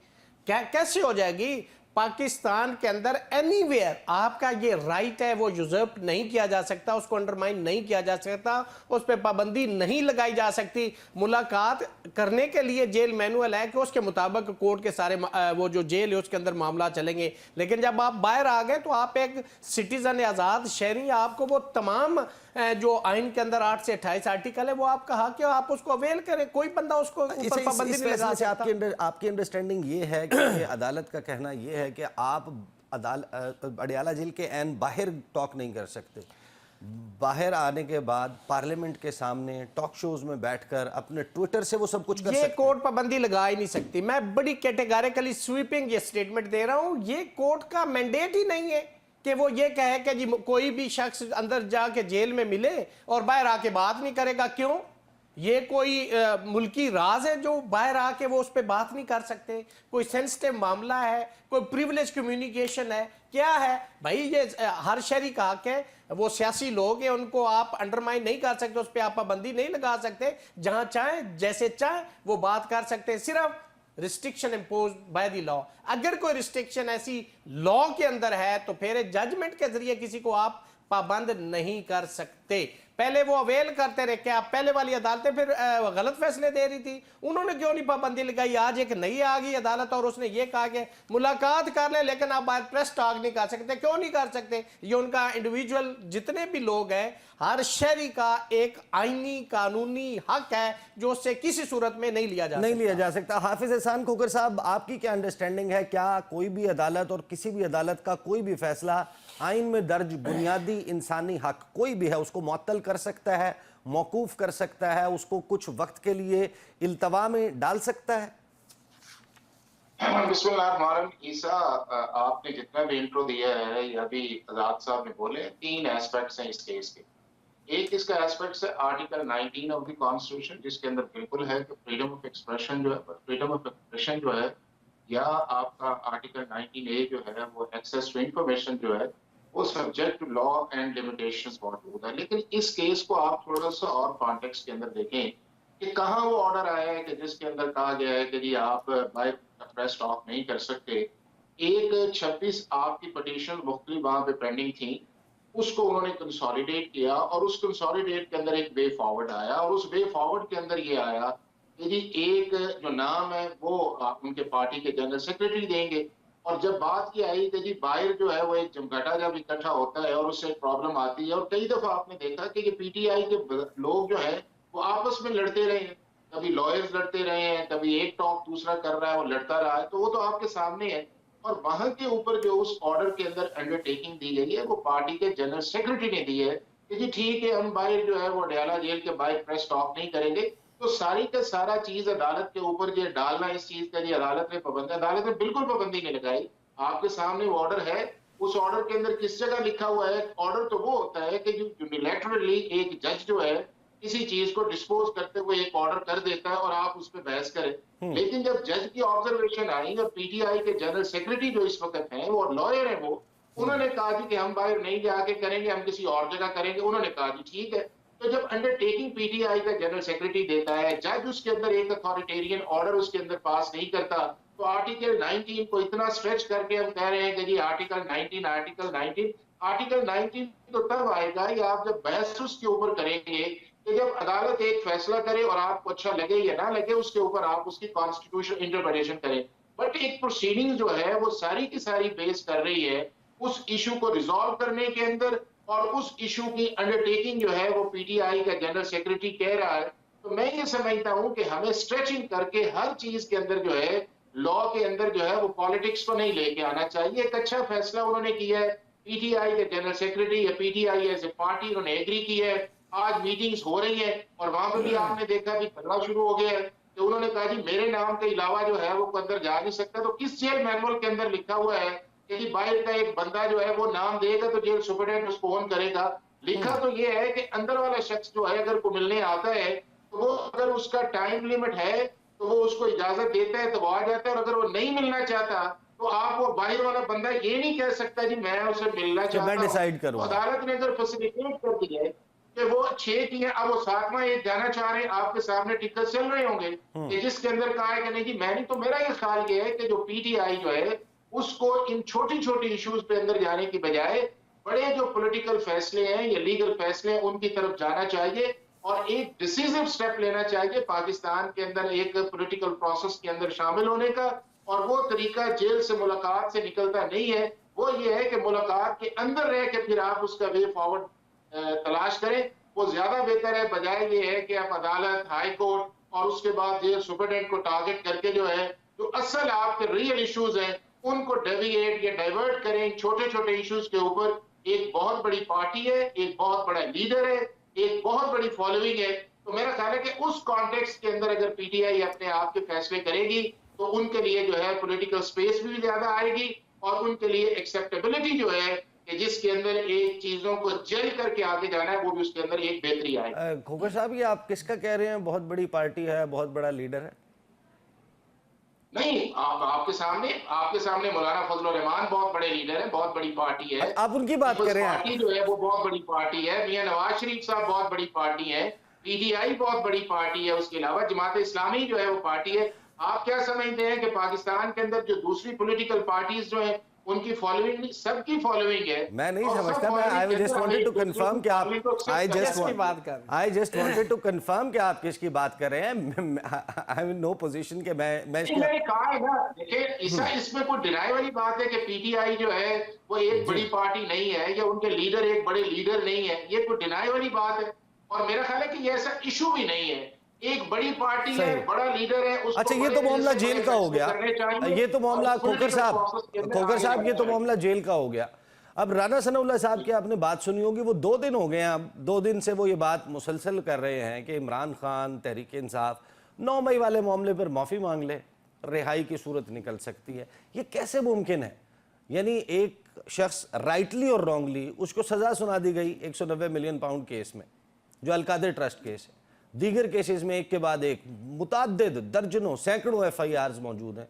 क्या कैसे हो जाएगी? पाकिस्तान के अंदर एनीवेयर आपका ये राइट है वो यूजर्प नहीं किया जा सकता, उसको अंडरमाइन नहीं किया जा सकता, उस पर पाबंदी नहीं लगाई जा सकती। मुलाकात करने के लिए जेल मैनुअल है कि उसके मुताबिक कोर्ट के सारे वो जो जेल है उसके अंदर मामला चलेंगे। लेकिन जब आप बाहर आ गए तो आप एक सिटीजन आज़ाद शहरी, आपको वो तमाम जो आइन के अंदर 8 से 28 आर्टिकल है वो आपका हक है, आप उसको अवेल करें। कोई बंदा उसको ऊपर पाबंदी नहीं लगा सकता। आपकी अंडरस्टैंडिंग ये है कि अदालत का कहना ये है कि आप अडयाला जेल के एन बाहर टॉक नहीं कर सकते, बाहर आने के बाद पार्लियामेंट के सामने टॉक शोज में बैठकर अपने ट्विटर से वो सब कुछ कर सकते हैं। ये कोर्ट पाबंदी लगा ही नहीं सकती। मैं बड़ी कैटेगोरिकली स्वीपिंग ये स्टेटमेंट दे रहा हूं। ये कोर्ट का मैंडेट ही नहीं है कि वो ये कहे कि जी कोई भी शख्स अंदर जाके जेल में मिले और बाहर आके बात नहीं करेगा। क्यों? ये कोई मुल्की राज है जो बाहर आके वो उस पर बात नहीं कर सकते? कोई सेंसिटिव मामला है, कोई प्रिविलेज कम्युनिकेशन है, क्या है भाई? ये हर शहरी का हक है। वो सियासी लोग हैं, उनको आप अंडरमाइन नहीं कर सकते, उस पर आप पाबंदी नहीं लगा सकते। जहां चाहे जैसे चाहे वो बात कर सकते हैं। सिर्फ restriction impose by the law. अगर कोई रिस्ट्रिक्शन ऐसी लॉ के अंदर है तो फिर जजमेंट के जरिए किसी को आप पाबंद नहीं कर सकते। पहले वो अवेल करते रहे। क्या पहले वाली अदालतें फिर गलत फैसले दे रही थी? उन्होंने क्यों नहीं पाबंदी लगाई? आज एक नई आ गई अदालत और उसने ये कहा कि मुलाकात कर ले लेकिन आप बाहर प्रेस टॉक नहीं कर सकते। क्यों नहीं कर सकते? ये उनका इंडिविजुअल जितने भी लोग हैं, हर शहरी का एक आईनी कानूनी हक है जो उससे किसी सूरत में नहीं लिया जा सकता। हाफिज एहसान खोकर साहब, आपकी क्या अंडरस्टैंडिंग है? क्या कोई भी अदालत और किसी भी अदालत का कोई भी फैसला आइन में दर्ज बुनियादी इंसानी हक कोई भी है उसको मुअत्तल कर सकता है, मौकूफ कर सकता है, उसको कुछ वक्त के लिए इल्तवा में डाल सकता है? बिस्मिल्लाहिर्रहमानिर्रहीम। ईसा, आपने जितना भी इंट्रो दिया है या भी आजाद साहब ने बोले, 3 एस्पेक्ट्स हैं इस केस के। एक इसका एस्पेक्ट है आर्टिकल 19 ऑफ द कॉन्स्टिट्यूशन, जिसके अंदर बिल्कुल है कि फ्रीडम ऑफ एक्सप्रेशन जो है, फ्रीडम ऑफ एक्सप्रेशन जो है, या आपका आर्टिकल 19A जो है वो एक्सेस टू इंफॉर्मेशन जो है, वो subject to law and limitations मौजूद है। लेकिन इस केस को आप थोड़ा सा और कॉन्टेक्स्ट के अंदर देखें कि कहाँ वो ऑर्डर आया है कि जिसके अंदर कहा गया है कि जी आप बाय प्रेस टॉक नहीं कर सकते। एक 26 आपकी पिटीशन मुख्तलिफ वहां पे पेंडिंग थी, उसको उन्होंने कंसोलिडेट किया और उस कंसोलिडेट के अंदर एक वे फॉरवर्ड आया और उस वे फॉरवर्ड के अंदर ये आया कि जी एक जो नाम है वो उनके पार्टी के जनरल सेक्रेटरी देंगे। और जब बात की आई कि जी बाहर जो है वो एक जमघटा जब इकट्ठा होता है और उससे प्रॉब्लम आती है, और कई दफा आपने देखा कि ये पीटीआई के लोग जो है वो आपस में लड़ते रहे हैं, कभी लॉयर्स लड़ते रहे हैं, कभी एक टॉक दूसरा कर रहा है, वो लड़ता रहा है, तो वो तो आपके सामने है। और वहां के ऊपर जो उस ऑर्डर के अंदर अंडरटेकिंग दी गई है वो पार्टी के जनरल सेक्रेटरी ने दी है कि जी ठीक है हम बाहर जो है वो डयाला जेल के बाहर प्रेस टॉक नहीं करेंगे। तो सारी का सारा चीज अदालत के ऊपर जो डालना इस चीज का जी अदालत ने पाबंदी, अदालत ने बिल्कुल पाबंदी नहीं लगाई। आपके सामने वो ऑर्डर है, उस ऑर्डर के अंदर किस जगह लिखा हुआ है? ऑर्डर तो वो होता है कि जो यूनिलैटरली एक जज जो है किसी चीज को डिस्पोज करते हुए एक ऑर्डर कर देता है और आप उस पर बहस करें। लेकिन जब जज की ऑब्जर्वेशन आई और पीटीआई के जनरल सेक्रेटरी जो इस वक्त हैं वो लॉयर है, वो उन्होंने कहा जी कि हम बाहर नहीं जाके करेंगे, हम किसी और जगह करेंगे। उन्होंने कहा जी ठीक है। तो जब अंडरटेकिंग पीटीआई का जनरल सेक्रेटरी देता है, जज उसके अंदर एक अथॉरिटेरियन ऑर्डर उसके अंदर पास नहीं करता, तो आर्टिकल 19 को इतना स्ट्रेच करके हम कह रहे हैं कि जी आर्टिकल 19 आर्टिकल 19 तो तब आएगा या आप जब बहस उसके ऊपर करेंगे कि जब अदालत एक फैसला करे और आपको अच्छा लगे या ना लगे उसके ऊपर आप उसकी कॉन्स्टिट्यूशन इंटरप्रिटेशन करें। बट एक प्रोसीडिंग जो है वो सारी की सारी बेस कर रही है उस इशू को रिजॉल्व करने के अंदर, और उस इशू की अंडरटेकिंग जो है वो पीटीआई का जनरल सेक्रेटरी कह रहा है। तो मैं ये समझता हूं कि हमें स्ट्रेचिंग करके हर चीज के अंदर जो है लॉ के अंदर जो है वो पॉलिटिक्स को नहीं लेके आना चाहिए। एक अच्छा फैसला उन्होंने किया है, पीटीआई के जनरल सेक्रेटरी या पीटीआई एज ए पार्टी उन्होंने एग्री की है। आज मीटिंग्स हो रही है और वहां पर भी आपने देखा कि झगड़ा शुरू हो गया है कि उन्होंने कहा जी मेरे नाम के अलावा जो है वो अंदर जा नहीं सकता। तो किस जेल मैनुअल के अंदर लिखा हुआ है कि जी बाहर का एक बंदा जो है वो नाम देगा तो जेल सुपरिटेंडेंट उसको ऑन करेगा? लिखा तो ये है कि अंदर वाला शख्स जो है अगर को मिलने आता है तो वो अगर उसका टाइम लिमिट है तो वो उसको इजाजत देता है तो वो आ जाता है, और अगर वो नहीं मिलना चाहता तो आप वो बाहर वाला बंदा ये नहीं कह सकता जी मैं उसे मिलना चाहता मैं हूं। डिसाइड करूंगा। अदालत ने अगर फैसिलिटेट कर दी है कि वो 6 की है, अब वो 7वां एक जाना चाह रहे हैं, आपके सामने टिकट चल रहे होंगे कि जिसके अंदर कहा है कि नहीं जी मैं नहीं। तो मेरा ये ख्याल ये है कि जो पीटीआई जो है उसको इन छोटी छोटी इश्यूज पे अंदर जाने की बजाय बड़े जो पॉलिटिकल फैसले हैं या लीगल फैसले हैं उनकी तरफ जाना चाहिए और एक डिसीजिव स्टेप लेना चाहिए पाकिस्तान के अंदर एक पॉलिटिकल प्रोसेस के अंदर शामिल होने का। और वो तरीका जेल से मुलाकात से निकलता नहीं है, वो ये है कि मुलाकात के अंदर रह के फिर आप उसका वे फॉरवर्ड तलाश करें, वो ज्यादा बेहतर है। बजाय ये है कि आप अदालत, हाई कोर्ट और उसके बाद जेल सुपरिटेंडेंट को टारगेट करके जो है जो असल आपके रियल इश्यूज हैं उनको डेविएट या डाइवर्ट करें छोटे छोटे इश्यूज के ऊपर। एक बहुत बड़ी पार्टी है, एक बहुत बड़ा लीडर है, एक बहुत बड़ी फॉलोइंग है। तो मेरा ख्याल है कि उस कॉन्टेक्स्ट के अंदर अगर पीटीआई अपने आप के फैसले करेगी तो उनके लिए जो है पॉलिटिकल स्पेस भी ज्यादा आएगी और उनके लिए एक्सेप्टेबिलिटी जो है कि जिसके अंदर एक चीजों को जेल करके आगे जाना है वो भी उसके अंदर एक बेहतरी आएगी। खोखर साहब ये आप किसका कह रहे हैं? बहुत बड़ी पार्टी है, बहुत बड़ा लीडर है? नहीं, आपके सामने मौलाना फजलुर रहमान बहुत बड़े लीडर हैं, बहुत बड़ी पार्टी है। आप उनकी बात करें। पार्टी जो है वो बहुत बड़ी पार्टी है। मियां नवाज शरीफ साहब बहुत बड़ी पार्टी है, पीटीआई बहुत बड़ी पार्टी है, उसके अलावा जमात इस्लामी जो है वो पार्टी है। आप क्या समझते हैं कि पाकिस्तान के अंदर जो दूसरी पॉलिटिकल पार्टीज जो है उनकी फॉलोइंग नहीं, सबकी फॉलोइंग है। मैं नहीं समझता, मैं I just wanted to confirm कि आप I just wanted to confirm कि आप किसकी बात कर रहे हैं। आई एम नो पोजीशन कि मैं मैंने कहा है ना, देखिए इसमें कोई डिनाई वाली बात है कि पीटीआई जो है वो एक बड़ी पार्टी नहीं है या उनके लीडर एक बड़े लीडर नहीं है, ये कोई डिनाई वाली बात है। और मेरा ख्याल है कि ये ऐसा इशू भी नहीं है। एक बड़ी पार्टी है, बड़ा लीडर है, उसको अच्छा ये तो मामला जेल का हो गया, ये तो मामला खोखर साहब ये तो मामला जेल का हो गया। अब राना सनाउल्लाह साहब की आपने बात सुनी होगी, वो 2 दिन हो गए हैं, अब 2 दिन से वो ये बात मुसलसल कर रहे हैं कि इमरान खान तहरीक इंसाफ 9 मई वाले मामले पर माफ़ी मांग ले, रिहाई की सूरत निकल सकती है। ये कैसे मुमकिन है? यानी एक शख्स राइटली और रॉन्गली उसको सज़ा सुना दी गई 190 मिलियन पाउंड केस में जो अलकादिर ट्रस्ट केस है, दीगर केसेस में एक के बाद एक मुतअद्दिद दर्जनों सैकड़ों FIRs मौजूद हैं।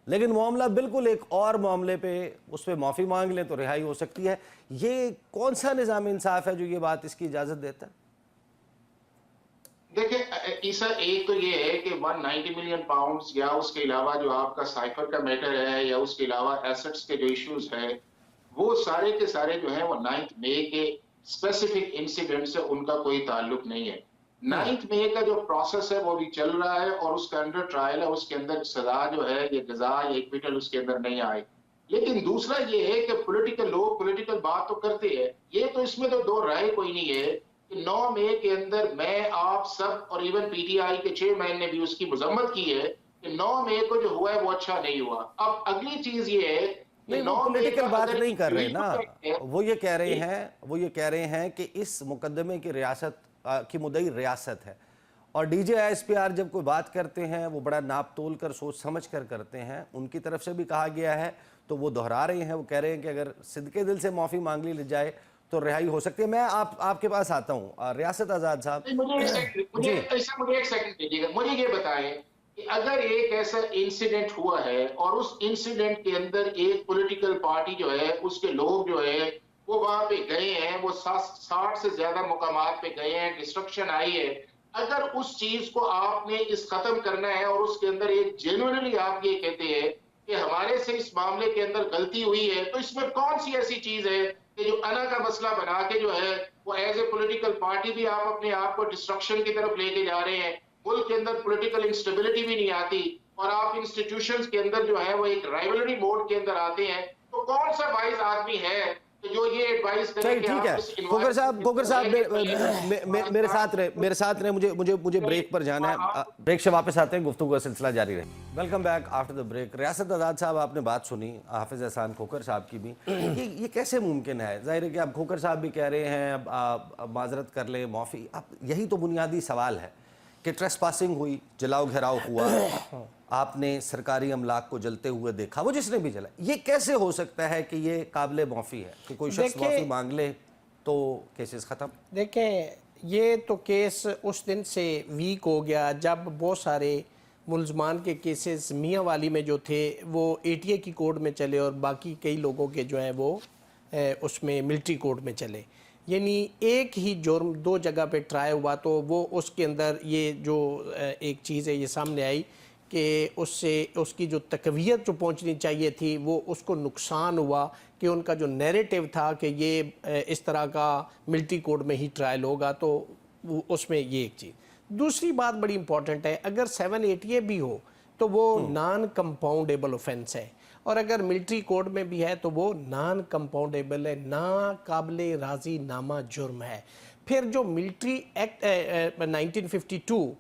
लेकिन मामला बिल्कुल एक और मामले पे उस पर माफ़ी मांग लें तो रिहाई हो सकती है। ये कौन सा निज़ाम इंसाफ है जो ये बात इसकी इजाज़त देता है? देखिए ईसा, एक तो ये है कि 190 मिलियन पाउंड्स या उसके अलावा जो आपका साइफर का मैटर है या उसके अलावा एसेट्स के जो इश्यूज है, वो सारे के सारे जो है वो 9 मई के स्पेसिफिक इंसिडेंट से उनका कोई ताल्लुक नहीं है। 9 मई का जो प्रोसेस है वो भी चल रहा है और उसका अंडर ट्रायल है, उसके अंदर सजा जो है ये जजा या इक्विटल उसके अंदर नहीं आए। लेकिन दूसरा ये है कि पॉलिटिकल लोग पॉलिटिकल बात तो करते हैं, ये तो इसमें तो दो राय कोई नहीं है कि 9 मई के अंदर मैं आप सब और इवन पीटीआई के चेयरमैन ने भी उसकी मजम्मत की है कि 9 मई को जो हुआ है वो अच्छा नहीं हुआ। अब अगली चीज ये है नहीं, वो पॉलिटिकल बात नहीं कर रहे ना, वो ये कह रहे हैं कि इस मुकदमे की रियासत की मुद्दई रियासत है और DGISPR जब कोई बात करते हैं वो बड़ा नाप तोल कर सोच समझ कर करते हैं। उनकी तरफ से भी कहा गया है तो वो दोहरा रहे हैं, वो कह रहे हैं कि अगर सिद्के दिल से माफ़ी मांग ली जाए तो रिहाई हो सकती है। मैं आपके पास आता हूँ रियासत आज़ाद साहब। मुझे एक सेकंड दीजिएगा, मुझे ये बताएं कि अगर एक ऐसा इंसिडेंट हुआ है और उस इंसिडेंट के अंदर एक पॉलिटिकल पार्टी जो है उसके लोग जो है वो वहां पे गए हैं, वो 60 से ज्यादा मुकामात पे गए हैं, डिस्ट्रक्शन आई है, अगर उस चीज को आपने इस खत्म करना है और उसके अंदर एक जेन्युइनली आप ये कहते हैं कि हमारे से इस मामले के अंदर गलती हुई है, तो इसमें कौन सी ऐसी चीज है कि जो अना का मसला बना के जो है वो एज ए पॉलिटिकल पार्टी भी आप अपने आप को डिस्ट्रक्शन की तरफ लेके जा रहे हैं, मुल्क के अंदर पॉलिटिकल इंस्टेबिलिटी भी नहीं आती और आप इंस्टीट्यूशंस के अंदर जो है वो एक राइवलरी मोड के अंदर आते हैं, तो कौन सा वाइज आदमी है जो ये एडवाइस करे कि ठीक है। खोखर साहब मेरे साथ रहे, मुझे ब्रेक पर जाना है। ब्रेक से वापस आते हैं, गुफ्तगू का सिलसिला जारी रहे। Welcome back after the break. Riyasat Azad साहब, आपने बात सुनी हाफिज एहसान खोखर साहब की भी, ये कैसे मुमकिन है? जाहिर है कि अब खोखर साहब भी कह रहे हैं अब माजरत कर ले, माफ़ी। अब यही तो बुनियादी सवाल है कि ट्रेसपासिंग हुई, जलाओ घेराव हुआ, आपने सरकारी अमलाक को जलते हुए देखा, वो जिसने भी जला, ये कैसे हो सकता है कि ये काबिले माफ़ी है कि कोई शख्स माफ़ी मांग ले तो केसेस ख़त्म? देखें, ये तो केस उस दिन से वीक हो गया जब बहुत सारे मुलजमान के केसेस मियाँ वाली में जो थे वो ATA की कोर्ट में चले और बाकी कई लोगों के जो है वो उसमें मिलिट्री कोर्ट में चले। यानी एक ही जुर्म दो जगह पे ट्राई हुआ, तो वो उसके अंदर ये जो एक चीज़ है ये सामने आई कि उससे उसकी जो तकवीत जो पहुंचनी चाहिए थी वो उसको नुकसान हुआ कि उनका जो नैरेटिव था कि ये इस तरह का मिलिट्री कोर्ट में ही ट्रायल होगा, तो उसमें ये एक चीज़। दूसरी बात बड़ी इंपॉर्टेंट है, अगर 780A भी हो तो वो नॉन कंपाउंडेबल ऑफेंस है और अगर मिलिट्री कोड में भी है तो वो नॉन कंपाउंडेबल है, ना काबिले राजी नामा जुर्म है। फिर जो मिलिट्री एक्ट 1952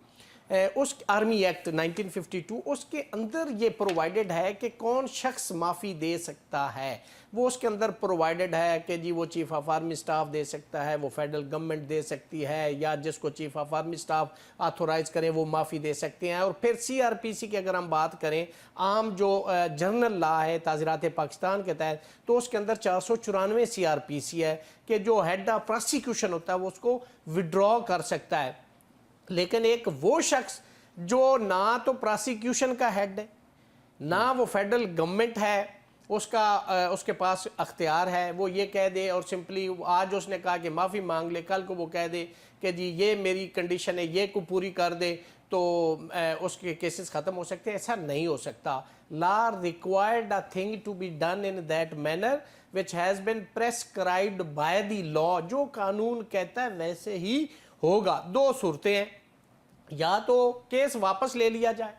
उस आर्मी एक्ट 1952 उसके अंदर ये प्रोवाइडेड है कि कौन शख्स माफ़ी दे सकता है। वो उसके अंदर प्रोवाइडेड है कि जी वो चीफ ऑफ आर्मी स्टाफ दे सकता है, वो फेडरल गवर्नमेंट दे सकती है, या जिसको chief of army staff authorise करें वो माफ़ी दे सकते हैं। और फिर CRPC की अगर हम बात करें, आम जो जनरल लॉ है ताज़ीरात पाकिस्तान के तहत, तो उसके अंदर 494 CRPC है कि जो हेड ऑफ प्रोसिक्यूशन होता है वो उसको विड्रॉ कर सकता है। लेकिन एक वो शख्स जो ना तो प्रोसिक्यूशन का हेड है, ना वो फेडरल गवर्नमेंट है, उसके पास अख्तियार है, वो ये कह दे और सिंपली आज उसने कहा कि माफ़ी मांग ले, कल को वो कह दे कि जी ये मेरी कंडीशन है, ये को पूरी कर दे, तो उसके केसेस ख़त्म हो सकते हैं। ऐसा नहीं हो सकता। Law required a thing to be done in that manner which has been prescribed by the law. जो कानून कहता है वैसे ही होगा। दो सूरतें हैं, या तो केस वापस ले लिया जाए,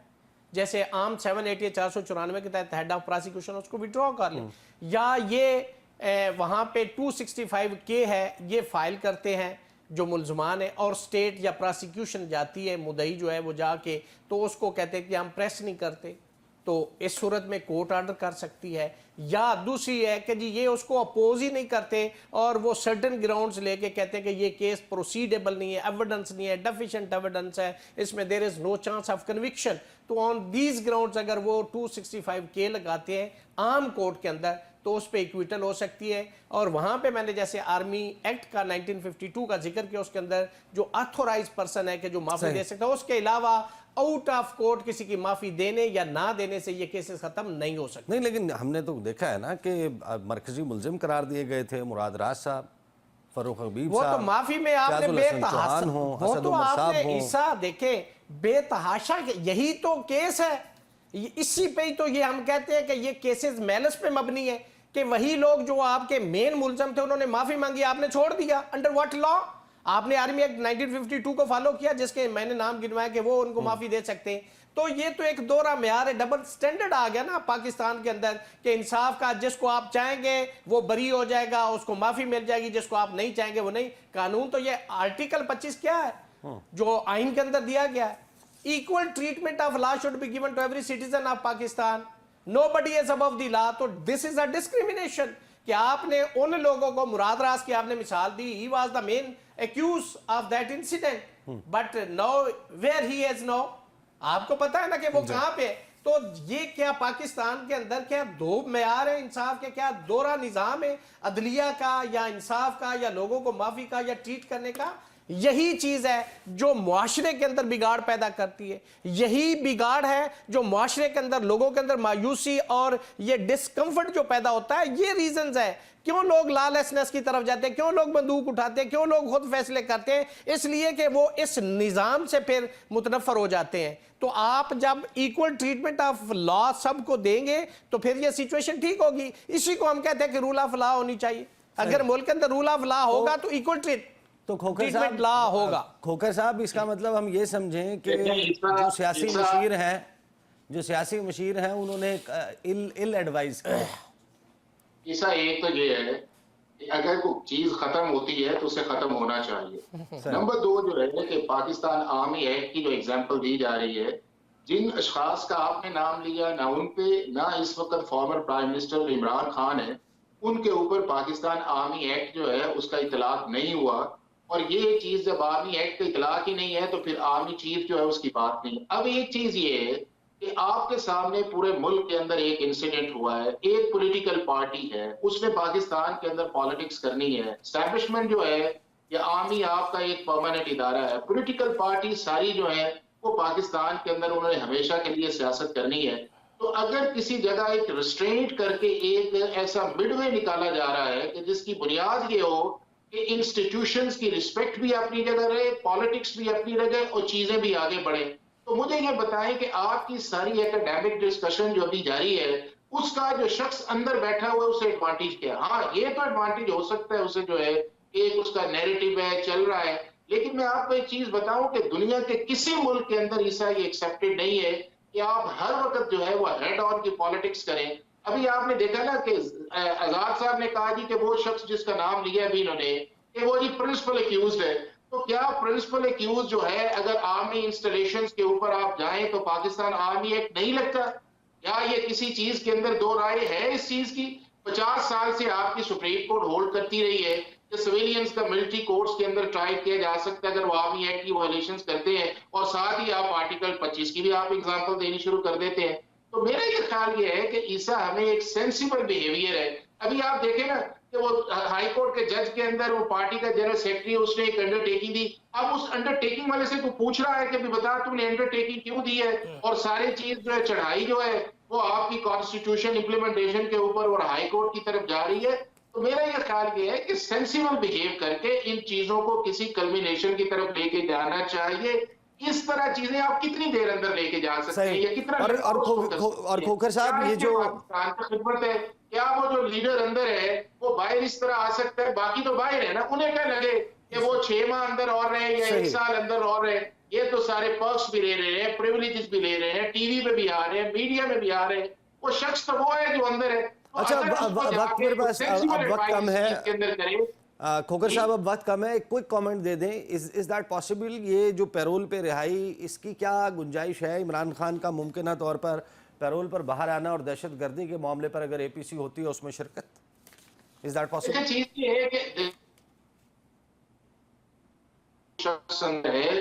जैसे आम 780 494 के तहत हेड ऑफ प्रोसिक्यूशन उसको विड्रॉ कर ले, या ये वहाँ पे 265K है ये फाइल करते हैं जो मुलजमान है और स्टेट या प्रोसिक्यूशन जाती है, मुदई जो है वो जाके तो उसको कहते हैं कि हम प्रेस नहीं करते, तो इस सूरत में कोर्ट ऑर्डर कर सकती है। या दूसरी है कि जी ये उसको अपोज ही नहीं करते और वो सर्टेन ग्राउंड्स लेके कहते हैं कि ये केस प्रोसीडेबल नहीं है, एविडेंस नहीं है, डेफिशिएंट एविडेंस है, इसमें there is no chance of conviction. तो ऑन दीज ग्राउंड्स अगर वो 265K लगाते हैं आम कोर्ट के अंदर तो उस पर इक्विटल हो सकती है। और वहाँ पे मैंने जैसे आर्मी एक्ट का 1952 का जिक्र किया, उसके अंदर जो ऑथोराइज पर्सन है कि जो माफी दे सकता है, उसके अलावा आउट ऑफ कोर्ट किसी की माफी देने या ना देने से ये केसेस खत्म नहीं हो सकते। नहीं, लेकिन हमने तो देखा है ना कि मरकजी मुलजिम करार दिए गए थे मुराद राज साहब, फरूख हबीब वो तो साहब, माफी में आपने फयाजुल हसन बेतहाशा, चौहान हो, वो हसन तो उमर साहब आपने हो। ईसा देखे बेतहाशा, यही तो केस है। इसी पे ही तो ये हम कहते हैं कि ये केसेस मैलस पे मबनी है कि वही लोग जो आपके मेन मुलजम थे उन्होंने माफी मांगी, आपने छोड़ दिया। Under what law? आपने आर्मी एक्ट 1952 को फॉलो किया जिसके मैंने नाम गिनवाया कि वो उनको माफी दे सकते हैं। तो ये तो एक दोहरा म्यार है, डबल स्टैंडर्ड आ गया ना पाकिस्तान के अंदर कि इंसाफ का, जिसको आप चाहेंगे वो बरी हो जाएगा, उसको माफी मिल जाएगी, जिसको आप नहीं चाहेंगे वो नहीं। कानून तो ये आर्टिकल 25 क्या है जो आइन के अंदर दिया गया है, equal treatment of law should be given to every citizen of Pakistan, nobody is above the law. तो दिस इज अ डिस्क्रिमिनेशन कि आपने उन लोगों को, मुराद राज की आपने मिसाल दी, he was the main accuse of that incident, but now where he is now, आपको पता है ना कि वो कहां पे है। तो ये क्या पाकिस्तान के अंदर क्या दो मेयार है इंसाफ के, क्या दोहरा निजाम है अदलिया का या इंसाफ का या लोगों को माफी का या ट्रीट करने का? यही चीज है जो मुआशरे के अंदर बिगाड़ पैदा करती है, यही बिगाड़ है जो मुआशरे के अंदर लोगों के अंदर मायूसी और ये डिस्कंफर्ट जो पैदा होता है। ये रीजंस है क्यों लोग लॉलेसनेस की तरफ जाते हैं, क्यों लोग बंदूक उठाते हैं, क्यों लोग खुद फैसले करते हैं, इसलिए कि वो इस निजाम से फिर मुतनफर हो जाते हैं। तो आप जब इक्वल ट्रीटमेंट ऑफ लॉ सबको देंगे तो फिर ये सिचुएशन ठीक होगी। इसी को हम कहते हैं कि रूल ऑफ लॉ होनी चाहिए। अगर मुल्क के अंदर रूल ऑफ लॉ होगा तो इक्वल तो खोखर ट्रीटमेंट साहब लॉ होगा। खोखर साहब, इसका मतलब हम ये समझें कि जो सियासी मशीर हैं उन्होंने इल एडवाइस किया। ईसा, एक तो ये है कि अगर कोई चीज खत्म होती है तो उसे खत्म होना चाहिए। नंबर 2 जो है कि पाकिस्तान आर्मी एक्ट की जो एग्जांपल दी जा रही है, जिन अशखास का आपने नाम लिया ना उन पे, ना इस वक्त former prime minister Imran Khan है, उनके ऊपर पाकिस्तान आर्मी एक्ट जो है उसका इतलाक नहीं हुआ। और ये चीज जब आर्मी एक्ट का इतलाक ही नहीं है तो फिर आर्मी चीफ जो है उसकी बात नहीं। अब एक चीज ये है कि आपके सामने पूरे मुल्क के अंदर एक इंसिडेंट हुआ है, एक पॉलिटिकल पार्टी है, उसने पाकिस्तान के अंदर पॉलिटिक्स करनी है। एस्टैब्लिशमेंट जो है या आर्मी आपका एक परमानेंट इदारा है, पॉलिटिकल पार्टी सारी जो है वो पाकिस्तान के अंदर उन्होंने हमेशा के लिए सियासत करनी है। तो अगर किसी जगह एक रिस्ट्रेंट करके एक ऐसा मिडवे निकाला जा रहा है कि जिसकी बुनियाद ये हो कि इंस्टीट्यूशंस की रिस्पेक्ट भी अपनी जगह रहे, पॉलिटिक्स भी अपनी जगह और चीजें भी आगे बढ़े, तो मुझे ये बताएं कि आपकी सारी एकेडमिक डिस्कशन जो अभी जारी है उसका जो शख्स अंदर बैठा हुआ है उसे एडवांटेज क्या है? हाँ, ये तो एडवांटेज हो सकता है, उसे जो है एक उसका नैरेटिव है, चल रहा है। लेकिन मैं आपको एक चीज बताऊं कि दुनिया के किसी मुल्क के अंदर ऐसा ये एक्सेप्टेड नहीं है कि आप हर वक्त जो है वो हेड ऑन की पॉलिटिक्स करें। अभी आपने देखा ना कि आजाद साहब ने कहा जी कि वो शख्स जिसका नाम लिया अभी इन्होंने कि वो जी प्रिंसिपल एक्यूज है। तो क्या प्रिंसिपल एक्यूज जो है अगर आर्मी इंस्टॉलेशंस के ऊपर आप जाएं तो पाकिस्तान आर्मी एक्ट नहीं लगता? क्या ये किसी चीज के अंदर दो राय है इस चीज की? 50 साल से आपकी सुप्रीम कोर्ट होल्ड करती रही है कि सिविलियंस का मिलिट्री कोर्ट्स के अंदर ट्राई किया जा सकता है अगर वो आर्मी एक्ट की वायलेशंस करते हैं, और साथ ही आप आर्टिकल 25 की भी आप एग्जांपल देनी शुरू कर देते हैं। तो मेरा ये ख्याल ये है कि ईसा हमें एक सेंसिबल बिहेवियर है। अभी आप देखें ना कि वो हाई कोर्ट के जज के अंदर वो पार्टी का जनरल सेक्रेटरी उसने एक अंडरटेकिंग दी। अब उस अंडरटेकिंग वाले से तो पूछ रहा है कि बता तुमने अंडरटेकिंग क्यों दी है, और सारी चीज जो है चढ़ाई जो है वो आपकी कॉन्स्टिट्यूशन इंप्लीमेंटेशन के ऊपर और हाई कोर्ट की तरफ जा रही है। तो मेरा ये ख्याल ये है कि सेंसिबल बिहेव करके इन चीजों को किसी कल्मिनेशन की तरफ लेके जाना चाहिए। इस तरह चीजें आप कितनी देर अंदर लेके जा सकते हैं या कितना और खोखर साहब ये जो खिदमत है, क्या वो जो लीडर अंदर है वो बाहर इस तरह आ सकता है? बाकी तो बाहर है ना, उन्हें क्या लगे कि वो 6 माह अंदर और रहे या 1 साल अंदर और रहे, ये तो सारे पर्क्स भी ले रहे हैं, प्रिविलेजेस भी ले रहे हैं, टीवी पे भी आ रहे हैं, मीडिया में भी आ रहे हैं। वो शख्स तो वो है जो अंदर है। अच्छा, वक्त मेरे पास अब वक्त कम है खोखर साहब, अब वक्त कम है, एक क्विक कमेंट दे दें। इज दैट पॉसिबल, ये जो पैरोल पे रिहाई, इसकी क्या गुंजाइश है? इमरान खान का मुमकिन तौर पर पैरोल पर बाहर आना और दहशतगर्दी के मामले पर अगर एपीसी होती है उसमें शिरकत, इज दैट पॉसिबल? चीज ये है कि शख्स है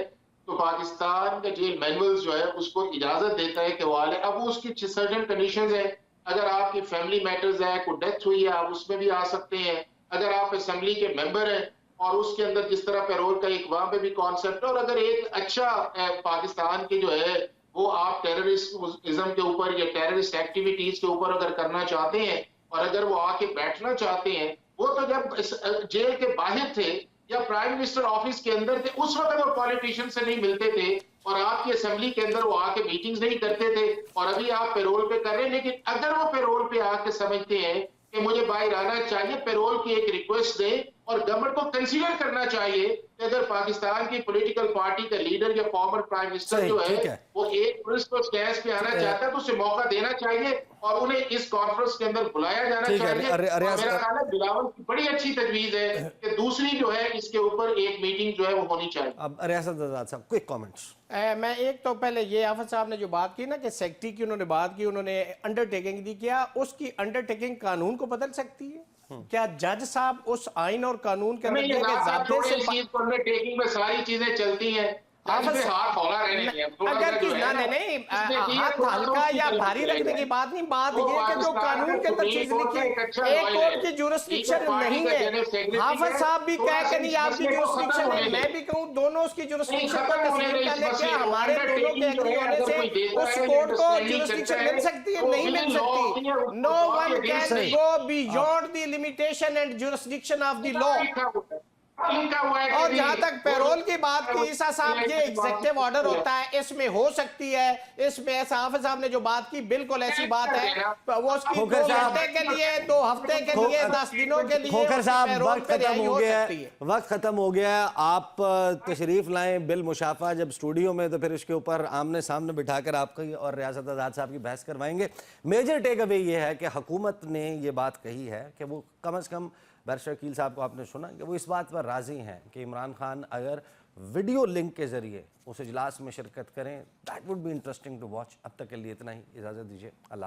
तो पाकिस्तान का जेल मैनुअल जो है उसको इजाजत देता है कि वो आले। अब उसकी सर्टेन कंडीशंस है, अगर आपकी फैमिली मैटर्स है, कोई डेथ हुई है, आप उसमें भी आ सकते हैं। अगर आप असेंबली के मेंबर हैं और उसके अंदर जिस तरह पैरोल का एक वहां पे भी कॉन्सेप्ट है, और अगर एक अच्छा पाकिस्तान की जो है वो आप टेररिज्म के ऊपर या टेररिस्ट एक्टिविटीज के ऊपर अगर करना चाहते हैं और अगर वो आके बैठना चाहते हैं, वो तो जब जेल के बाहर थे या प्राइम मिनिस्टर ऑफिस के अंदर थे उस वक्त वो पॉलिटिशियन से नहीं मिलते थे और आपकी असेंबली के अंदर वो आके मीटिंग्स नहीं करते थे, और अभी आप पेरोल पे कर रहे हैं। लेकिन अगर वो पेरोल पे आके समझते हैं कि मुझे बाहर आना चाहिए, पेरोल की एक रिक्वेस्ट दें और गवर्नमेंट को कंसीडर करना चाहिए कि अगर पाकिस्तान की पॉलिटिकल पार्टी का लीडर या फॉर्मर प्राइम मिनिस्टर सही, जो ठीक है है। वो एक पुलिस को स्टेज पे आना चाहता है तो उसे मौका देना चाहिए और उन्हें इस कॉन्फ्रेंस के अंदर बुलाया जाना ठीक है, चाहिए। और मेरा ख्याल है बिलावल की बड़ी अच्छी तजवीज है कि दूसरी जो है इसके ऊपर एक मीटिंग जो है वो होनी चाहिए। अब रियासत आजाद साहब क्विक कमेंट्स। मैं एक तो पहले ये आफत साहब ने जो बात की ना कि सेक्रेटरी की उन्होंने बात की, उन्होंने अंडरटेकिंग दी, क्या उसकी अंडरटेकिंग कानून को बदल सकती है? क्या जज साहब उस आइन और कानून के अंदर अंडरटेकिंग में सारी चीजें चलती हैं, हाथ हौला रहने दें। अगर कि नहीं हाथ हल्का या भारी रखने की बात नहीं, बात ये है कि जो कानून के अंदर चीज लिखी है एक कोर्ट की जुरिस्डिक्शन नहीं है। हाफिज साहब भी कह के नहीं आपकी जुरिस्डिक्शन है, मैं भी कहूँ दोनों उसकी जुरिस्डिक्शन को तस्लीम कर ले। क्या हमारे दोनों के एग्री होने से उस कोर्ट को जुरिस्डिक्शन मिल सकती है? नहीं मिल सकती। No one can go beyond the limitation and jurisdiction of the law. और जहां तक पेरोल की बात की ईसा साहब, ये एग्जीक्यूटिव ऑर्डर होता है, इसमें हो सकती है, इसमें ऐसा हाफिज साहब ने जो बात की बिल्कुल ऐसी बात है, वो उसकी 2 घंटे के लिए 2 हफ्ते के लिए 10 दिनों के लिए खोखर साहब वक्त खत्म हो गया सकती है, वक्त खत्म हो गया है। आप तशरीफ लाएं बिल मुशाफा जब स्टूडियो में, तो फिर इसके ऊपर आमने सामने बिठाकर आपकी और रियासत आजाद साहब की बहस करवाएंगे। मेजर टेक अवे ये है कि हुकूमत ने ये बात कही है कि वो कम से कम, बैरिस्टर शकील साहब को आपने सुना कि वो इस बात पर राजी हैं कि इमरान खान अगर वीडियो लिंक के जरिए उस इजलास में शिरकत करें, that would be interesting to watch. अब तक के लिए इतना ही, इजाज़त दीजिए। अल्लाह।